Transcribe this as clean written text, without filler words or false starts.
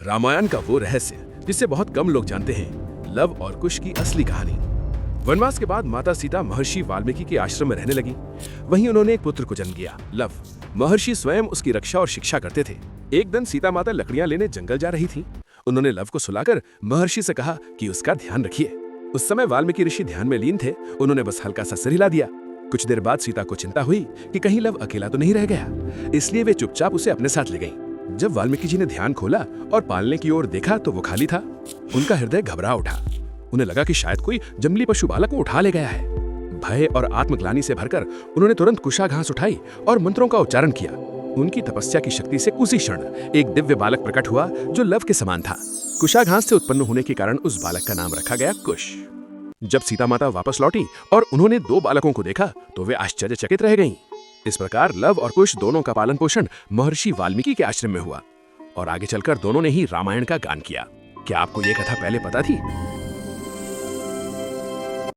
रामायण का वो रहस्य जिसे बहुत कम लोग जानते हैं, लव और कुश की असली कहानी। वनवास के बाद माता सीता महर्षि वाल्मीकि के आश्रम में रहने लगी। वहीं उन्होंने एक पुत्र को जन्म दिया, लव। महर्षि स्वयं उसकी रक्षा और शिक्षा करते थे। एक दिन सीता माता लकड़ियां लेने जंगल जा रही थी। उन्होंने लव को सुलाकर महर्षि से कहा कि उसका ध्यान रखिए। उस समय वाल्मीकि ऋषि ध्यान में लीन थे। उन्होंने बस हल्का सा सिर हिला दिया। कुछ देर बाद सीता को चिंता हुई कि कहीं लव अकेला तो नहीं रह गया, इसलिए वे चुपचाप उसे अपने साथ ले गईं। जब वाल्मीकि जी ने ध्यान खोला और पालने की ओर देखा तो वो खाली था। उनका हृदय घबरा उठा। उन्हें लगा कि शायद कोई जंगली पशु बालक को उठा ले गया है। भय और आत्मग्लानि से भरकर उन्होंने तुरंत कुशा घास उठाई और मंत्रों का उच्चारण किया। उनकी तपस्या की शक्ति से उसी क्षण एक दिव्य बालक प्रकट हुआ जो लव के समान था। कुशा घास से उत्पन्न होने के कारण उस बालक का नाम रखा गया कुश। जब सीता माता वापस लौटी और उन्होंने दो बालकों को देखा तो वे आश्चर्यचकित रह गईं। इस प्रकार लव और कुश दोनों का पालन पोषण महर्षि वाल्मीकि के आश्रम में हुआ और आगे चलकर दोनों ने ही रामायण का गान किया। क्या आपको यह कथा पहले पता थी?